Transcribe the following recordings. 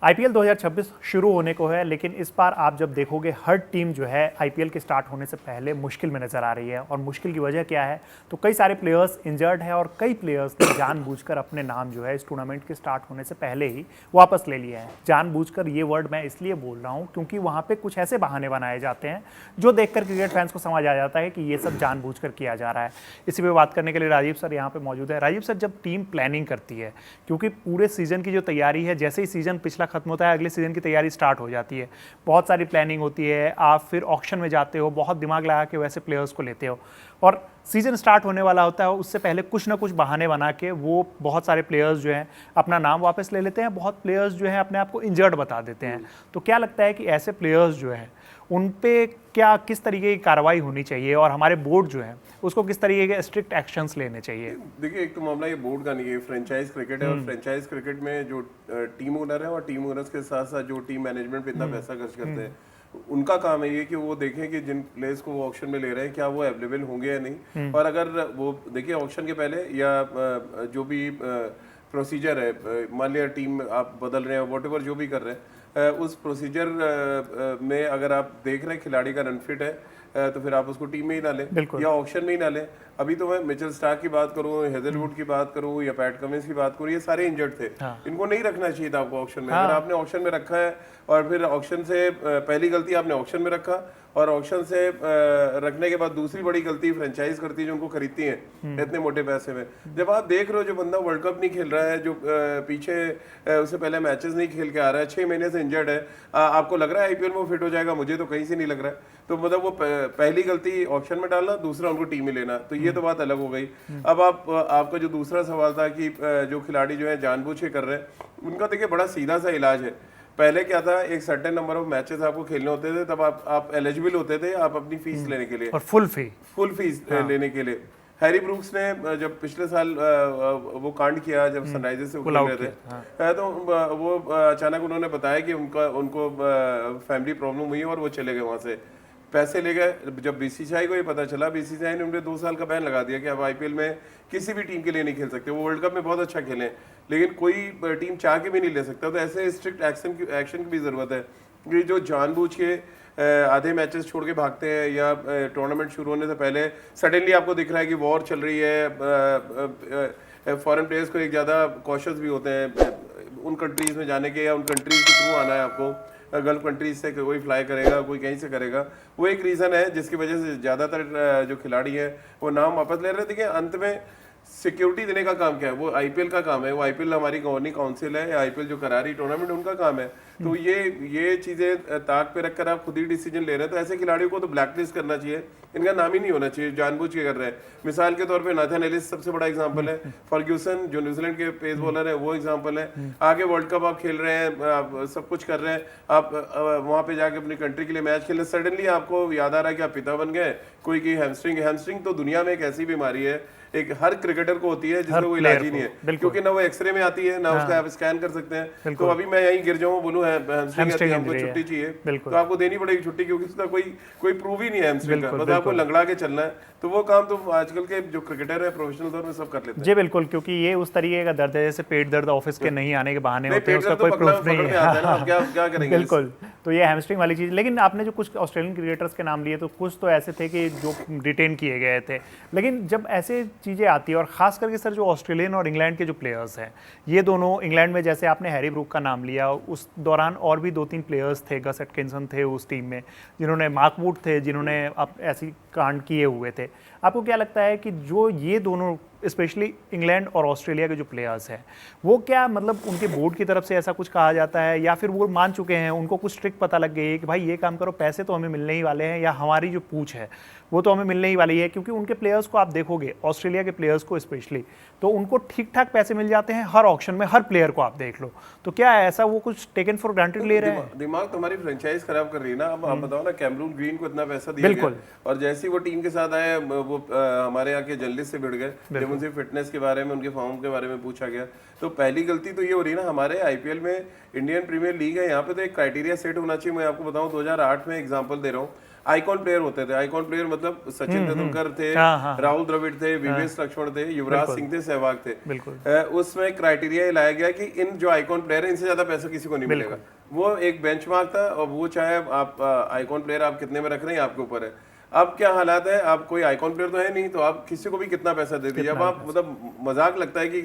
IPL 2026 शुरू होने को है, लेकिन इस बार आप जब देखोगे हर टीम जो है आईपीएल के स्टार्ट होने से पहले मुश्किल में नजर आ रही है। और मुश्किल की वजह क्या है, तो कई सारे प्लेयर्स इंजर्ड है और कई प्लेयर्स ने जानबूझकर अपने नाम जो है इस टूर्नामेंट के स्टार्ट होने से पहले ही वापस ले लिया है। जानबूझकर ये वर्ड मैं इसलिए बोल रहा हूँ क्योंकि वहाँ पे कुछ ऐसे बहाने बनाए जाते हैं जो देखकर क्रिकेट फैंस को समझ आ जाता है कि ये सब जानबूझकर किया जा रहा है। इसी पे बात करने के लिए राजीव सर यहाँ पे मौजूद है। राजीव सर, जब टीम प्लानिंग करती है, क्योंकि पूरे सीजन की जो तैयारी है, जैसे ही सीजन पिछला खत्म होता है अगले सीजन की तैयारी स्टार्ट हो जाती है, बहुत सारी प्लानिंग होती है, आप फिर ऑक्शन में जाते हो, बहुत दिमाग लगा के वैसे प्लेयर्स को लेते हो और सीजन स्टार्ट होने वाला होता है उससे पहले कुछ ना कुछ बहाने बना के वो बहुत सारे प्लेयर्स जो हैं अपना नाम वापस ले लेते हैं, बहुत प्लेयर्स जो हैं अपने आप को इंजर्ड बता देते हैं। तो क्या लगता है कि ऐसे प्लेयर्स जो हैं उन पे क्या किस तरीके की कार्रवाई होनी चाहिए और हमारे बोर्ड जो है उसको किस तरीके के स्ट्रिक्ट एक्शंस लेने चाहिए? देखिए, एक तो मामला ये बोर्ड का नहीं है, फ्रेंचाइज क्रिकेट है और फ्रेंचाइज क्रिकेट में जो टीम ओनर है और टीम ओनर्स के साथ साथ जो टीम मैनेजमेंट पे इतना पैसा खर्च करते हैं, उनका काम है ये कि वो देखें कि जिन प्लेयर्स को वो ऑक्शन में ले रहे हैं क्या वो अवेलेबल होंगे या नहीं। और अगर वो देखिए ऑक्शन के पहले या जो भी प्रोसीजर है, मान लिया टीम आप बदल रहे हैं, वॉट जो भी कर रहे हैं, उस प्रोसीजर में अगर आप देख रहे हैं खिलाड़ी का अनफिट है तो फिर आप उसको टीम में ही ना लें या ऑक्शन में ही ना लें। अभी तो मैं मिचेल स्टार्क की बात करूं, हेजलवुड की बात करूं या पैट कमिंस की बात करूं, ये सारे इंजर्ड थे। इनको नहीं रखना चाहिए था आपको ऑक्शन में। अगर आपने ऑक्शन में रखा है और फिर ऑक्शन से पहली गलती आपने ऑक्शन में रखा और ऑक्शन से रखने के बाद दूसरी बड़ी गलती फ्रेंचाइज करती है जो उनको खरीदती है इतने मोटे पैसे में। जब आप देख रहे हो जो बंदा वर्ल्ड कप नहीं खेल रहा है, जो पीछे उससे पहले मैचेस नहीं खेल के आ रहा है, 6 महीने से इंजर्ड है, आपको लग रहा है आईपीएल में वो फिट हो जाएगा? मुझे तो कहीं से नहीं लग रहा है। तो मतलब वो पहली गलती ऑप्शन में डालना, दूसरा उनको टीम में लेना, तो ये तो बात अलग हो गई। अब आपका जो दूसरा सवाल था कि जो खिलाड़ी जो है जानबूझ के कर रहे हैं, उनका देखिए बड़ा सीधा सा इलाज है। पहले क्या था, एक सर्टेन नंबर ऑफ मैचेस आपको खेलने होते थे, तब आप एलिजिबल होते थे आप अपनी फीस लेने के लिए, और फुल फीस लेने के लिए। हैरी ब्रूक्स ने जब पिछले साल वो कांड किया, जब सनराइजर्स से खेल रहे थे, तो वो अचानक उन्होंने बताया कि उनको फैमिली प्रॉब्लम हुई और वो चले गए वहां से, पैसे ले गए। जब बीसीसीआई को ये पता चला, बीसीसीआई ने उन्हें 2 साल का बैन लगा दिया कि अब आईपीएल में किसी भी टीम के लिए नहीं खेल सकते। वो वर्ल्ड कप में बहुत अच्छा खेले लेकिन कोई टीम चाह के भी नहीं ले सकता। तो ऐसे स्ट्रिक्ट एक्शन की भी जरूरत है कि जो जानबूझ के आधे मैचेस छोड़ के भागते हैं या टूर्नामेंट शुरू होने से पहले सडनली आपको दिख रहा है कि वॉर चल रही है, फॉरेन प्लेयर्स को एक ज़्यादा कॉशियस भी होते हैं उन कंट्रीज़ में जाने के, या उन कंट्रीज़ के थ्रू आना है आपको। गल्फ कंट्रीज से कोई फ्लाई करेगा, कोई कहीं से करेगा, वो एक रीज़न है जिसकी वजह से ज़्यादातर जो खिलाड़ी हैं वो नाम वापस ले रहे हैं। देखिए, अंत में सिक्योरिटी देने का काम क्या है? वो आईपीएल का काम है। वो आईपीएल हमारी गवर्निंग काउंसिल है, आईपीएल जो करा रही टूर्नामेंट, उनका काम है। तो ये चीजें ताक पे रखकर आप खुद ही डिसीजन ले रहे हैं, तो ऐसे खिलाड़ियों को तो ब्लैकलिस्ट करना चाहिए, इनका नाम ही नहीं होना चाहिए, जानबूझ के कर रहे हैं। मिसाल के तौर पे नाथन एलिस सबसे बड़ा एग्जांपल है, फर्ग्यूसन जो न्यूजीलैंड के पेस बॉलर है वो एग्जांपल है। आगे वर्ल्ड कप आप खेल रहे हैं, आप सब कुछ कर रहे हैं, आप वहां पे जाके अपनी कंट्री के लिए मैच खेल रहे, सडनली आपको याद आ रहा है कि आप पिता बन गए, कोई की हैमस्ट्रिंग तो दुनिया में एक ऐसी बीमारी है, एक हर क्रिकेटर को होती है जिसका कोई इलाज ही नहीं है, क्योंकि ना वो एक्सरे में आती है ना उसका आप स्कैन कर सकते हैं। तो अभी मैं यहीं गिर जाऊं, बोलूं हैमस्ट्रिंग हमको छुट्टी चाहिए, तो आपको देनी पड़ेगी छुट्टी, क्योंकि उसका कोई प्रूव ही नहीं है हैमस्ट्रिंग का, बस आपको लंगड़ा के चलना है। तो वो काम तो आजकल के जो क्रिकेटर है प्रोफेशनल दौर में सब कर लेते हैं। जी बिल्कुल, क्योंकि ये उस तरीके का दर्द है जैसे पेट दर्द ऑफिस के नहीं आने के बहाने होते हैं, उसका कोई प्रूफ नहीं है। क्या करेंगे? बिल्कुल, तो ये हैमस्ट्रिंग वाली चीज़। लेकिन आपने जो कुछ ऑस्ट्रेलियन क्रिकेटर्स के नाम लिए, तो कुछ तो ऐसे थे कि जो रिटेन किए गए थे। लेकिन जब ऐसे चीज़ें आती है, और खास करके सर जो ऑस्ट्रेलियन और इंग्लैंड के जो प्लेयर्स हैं, ये दोनों, इंग्लैंड में जैसे आपने हैरी ब्रूक का नाम लिया, उस दौरान और भी 2-3 प्लेयर्स थे, गस एटकिंसन थे उस टीम में जिन्होंने, मार्क वुड थे जिन्होंने अब ऐसी कांड किए हुए थे। आपको क्या लगता है कि जो ये दोनों स्पेशली इंग्लैंड और ऑस्ट्रेलिया के जो प्लेयर्स हैं, वो क्या मतलब उनके बोर्ड की तरफ से ऐसा कुछ कहा जाता है, या फिर वो मान चुके हैं, उनको कुछ ट्रिक पता लग गई है कि भाई ये काम करो, पैसे तो हमें मिलने ही वाले हैं, या हमारी जो पूछ है वो तो हमें मिलने ही वाली है? क्योंकि उनके प्लेयर्स को आप देखोगे, ऑस्ट्रेलिया के प्लेयर्स को स्पेशली, तो उनको ठीक ठाक पैसे मिल जाते हैं हर ऑक्शन में, हर प्लेयर को आप देख लो। तो क्या ऐसा वो कुछ टेकन फॉर ग्रांटेड ले रहे हैं? दिमाग तुम्हारी फ्रेंचाइज खराब कर रही है ना। अब आप बताओ ना, कैमरून ग्रीन को इतना पैसा दिया गया और जैसे ही वो टीम के साथ आए, वो हमारे यहाँ के जर्नलिस्ट से भिड़ गए जब उनसे फिटनेस के बारे में, उनके फॉर्म के बारे में पूछा गया। तो पहली गलती तो ये हो रही है ना, हमारे आईपीएल में इंडियन प्रीमियर लीग है, यहाँ पे तो एक क्राइटेरिया सेट होना चाहिए। मैं आपको बताऊं, 2008 में एग्जांपल दे रहा हूँ, आइकॉन प्लेयर होते थे। आइकॉन प्लेयर मतलब सचिन तेंदुलकर थे, राहुल द्रविड़ थे, विवेक लक्ष्मण थे, युवराज सिंह थे, सहवाग थे। उसमें क्राइटेरिया ये लाया गया कि इन जो आइकॉन प्लेयर है इनसे ज्यादा पैसा किसी को नहीं मिलेगा। वो एक बेंचमार्क था, और वो चाहे आप आइकॉन प्लेयर आप कितने में रख रहे हैं आपके ऊपर है। अब क्या हालात है, आप कोई आइकॉन प्लेयर तो है नहीं, तो आप किसी को भी कितना पैसा दे दीजिए। अब आप मतलब मजाक लगता है कि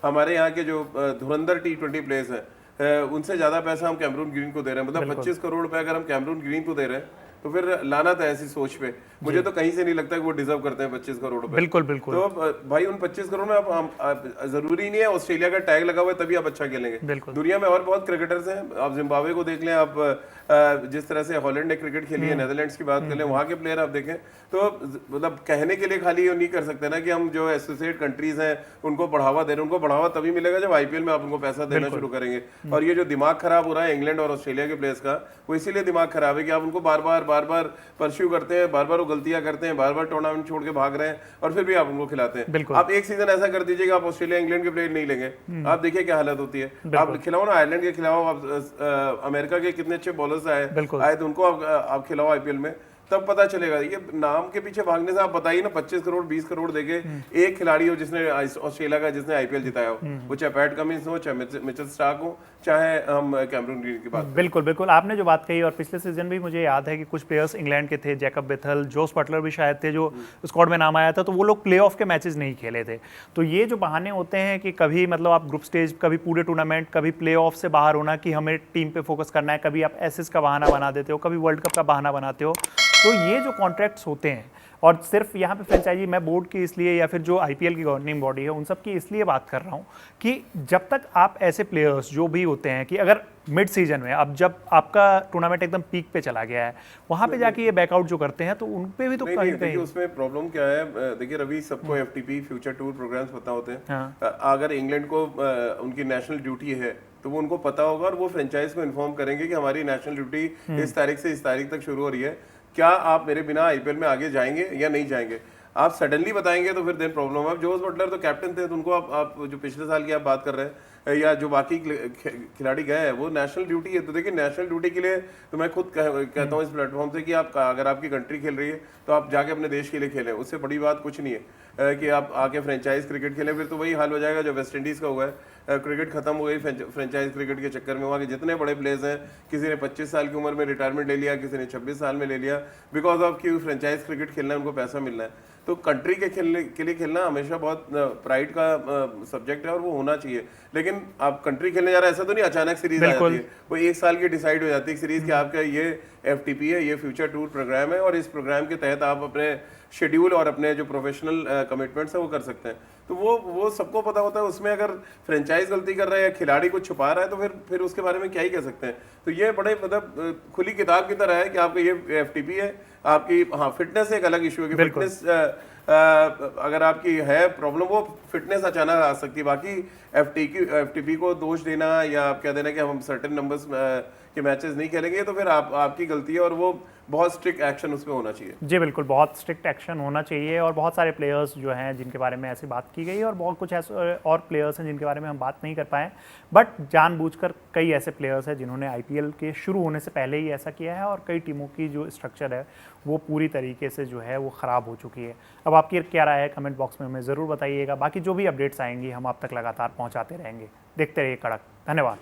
हमारे यहाँ के जो धुरंधर T20 प्लेयर्स हैं उनसे ज्यादा पैसा हम कैमरून ग्रीन को दे रहे हैं। मतलब 25 करोड़ रुपए अगर हम कैमरून ग्रीन को दे रहे हैं तो फिर लानत है ऐसी सोच पे। मुझे तो कहीं से नहीं लगता कि वो डिजर्व करते हैं 25 करोड़ रुपए। बिल्कुल बिल्कुल। तो भाई उन 25 करोड़ में आप जरूरी नहीं है ऑस्ट्रेलिया का टैग लगा हुआ है तभी आप अच्छा खेलेंगे। दुनिया में और बहुत क्रिकेटर्स हैं, आप जिम्बाब्वे को देख लें, आप जिस तरह से हॉलैंड ने क्रिकेट खेली है, नेदरलैंड्स की बात कर लें, वहाँ के प्लेयर आप देखें तो मतलब कहने के लिए खाली ये नहीं कर सकते ना कि हम जो एसोसिएट कंट्रीज हैं उनको बढ़ावा दे रहे हैं। उनको बढ़ावा तभी मिलेगा जब आईपीएल में आप उनको पैसा देना शुरू करेंगे। और ये जो दिमाग खराब हो रहा है इंग्लैंड और ऑस्ट्रेलिया के प्लेयर्स का, वो इसीलिए दिमाग खराब है कि आप उनको बार बार परस्यू करते हैं, बार बार वो गलतियां करते हैं, बार बार टूर्नामेंट छोड़ के भाग रहे हैं, और फिर भी आप उनको खिलाते हैं। आप एक सीजन ऐसा कर दीजिए कि आप ऑस्ट्रेलिया इंग्लैंड के प्लेयर नहीं लेंगे, आप देखिए क्या हालत होती है। आप खिलाओ ना आयरलैंड के खिलाओ, आप अमेरिका के कितने अच्छे बॉलर्स आए तो उनको आप खिलाओ आईपीएल में, तब पता चलेगा। ये नाम के पीछे भागने से आप बताइए ना 25 करोड़ 20 करोड़ देके एक खिलाड़ी हो जिसने ऑस्ट्रेलिया का जिसने आईपीएल जिताया हो, वो चाहे पैट कमिंस हो, चाहे मिचेल स्टार्क हो, चाहे हम कैमरून ग्रीन की बात। बिल्कुल बिल्कुल, आपने जो बात कही, और पिछले सीजन भी मुझे याद है कि कुछ प्लेयर्स इंग्लैंड के थे, जैकब बेथल, जोस बटलर भी शायद थे जो स्क्वाड में नाम आया था, तो वो लोग प्लेऑफ के मैचेस नहीं खेले थे। तो ये जो बहाने होते हैं कि कभी मतलब आप ग्रुप स्टेज, कभी पूरे टूर्नामेंट, कभी प्लेऑफ से बाहर होना कि हमें टीम पे फोकस करना है, कभी आप एसएस का बहाना बना देते हो, कभी वर्ल्ड कप का बहाना बनाते हो। तो ये जो कॉन्ट्रैक्ट्स होते हैं, और सिर्फ यहाँ पे फ्रेंचाइजी, मैं बोर्ड की इसलिए या फिर जो आईपीएल की गवर्निंग बॉडी है उन सब की इसलिए बात कर रहा हूँ कि जब तक आप ऐसे प्लेयर्स जो भी होते हैं कि अगर मिड सीजन में, अब जब आपका टूर्नामेंट एकदम पीक पे चला गया है, वहाँ पे जाके ये बैकआउट जो करते हैं तो उन पे भी तो कहीं उसमें प्रॉब्लम क्या है। देखिए रवि, सबको एफटीपी फ्यूचर टूर प्रोग्राम्स पता होते हैं। अगर इंग्लैंड को उनकी नेशनल ड्यूटी है तो वो उनको पता होगा, और वो फ्रेंचाइज को इन्फॉर्म करेंगे कि हमारी नेशनल ड्यूटी इस तारीख से इस तारीख तक शुरू हो रही है, क्या आप मेरे बिना आईपीएल में आगे जाएंगे या नहीं जाएंगे। आप सडनली बताएंगे तो फिर देन प्रॉब्लम है। जोस बटलर तो कैप्टन थे, तो उनको आप जो पिछले साल की आप बात कर रहे हैं या जो बाकी खिलाड़ी गए हैं, वो नेशनल ड्यूटी है। तो देखिए नेशनल ड्यूटी के लिए तो मैं खुद कहता हूँ इस प्लेटफॉर्म से कि आप अगर आपकी कंट्री खेल रही है तो आप जाके अपने देश के लिए खेलें, उससे बड़ी बात कुछ नहीं है कि आप आके फ्रेंचाइज क्रिकेट खेलें। फिर तो वही हाल हो जाएगा जो वेस्ट इंडीज का हुआ है। क्रिकेट खत्म हो गई फ्रेंचाइज क्रिकेट के चक्कर में। वहाँ के जितने बड़े प्लेयर्स हैं, किसी ने 25 साल की उम्र में रिटायरमेंट ले लिया, किसी ने 26 साल में ले लिया, बिकॉज ऑफ कि फ्रेंचाइज क्रिकेट खेलना है, उनको पैसा मिलना है। तो कंट्री के लिए खेलना हमेशा बहुत प्राइड का सब्जेक्ट है और वो होना चाहिए। लेकिन आप कंट्री खेलने जा रहे हैं, ऐसा तो नहीं अचानक सीरीज आ जाती है, वो एक साल की डिसाइड हो जाती है सीरीज कि आपका ये एफटीपी है, ये फ्यूचर टूर प्रोग्राम है, और इस प्रोग्राम के तहत आप अपने शेड्यूल और अपने जो प्रोफेशनल कमिटमेंट्स है वो कर सकते हैं। तो वो सबको पता होता है। उसमें अगर फ्रेंचाइज गलती कर रहा है या खिलाड़ी कुछ छुपा रहा है तो फिर उसके बारे में क्या ही कह सकते हैं। तो ये बड़े मतलब खुली किताब की तरह है कि आपका ये एफटीपी है, आपकी हाँ फिटनेस एक अलग इशू है कि फिटनेस अगर आपकी है प्रॉब्लम, वो फिटनेस अचानक आ सकती है। बाकी एफटीपी को दोष देना या आप कह देना कि हम सर्टेन नंबर्स के मैचेस नहीं खेलेंगे, तो फिर आपकी गलती है, और वो बहुत स्ट्रिक्ट एक्शन उसमें होना चाहिए। जी बिल्कुल, बहुत स्ट्रिक्ट एक्शन होना चाहिए। और बहुत सारे प्लेयर्स जो हैं जिनके बारे में ऐसी बात की गई, और बहुत कुछ ऐसे और प्लेयर्स हैं जिनके बारे में हम बात नहीं कर पाए, बट जानबूझकर कई ऐसे प्लेयर्स हैं जिन्होंने आईपीएल के शुरू होने से पहले ही ऐसा किया है, और कई टीमों की जो स्ट्रक्चर है वो पूरी तरीके से जो है वो ख़राब हो चुकी है। अब आपकी क्या राय है कमेंट बॉक्स में हमें ज़रूर बताइएगा। बाकी जो भी अपडेट्स आएंगी हम आप तक लगातार पहुँचाते रहेंगे। देखते रहिए कड़क। धन्यवाद।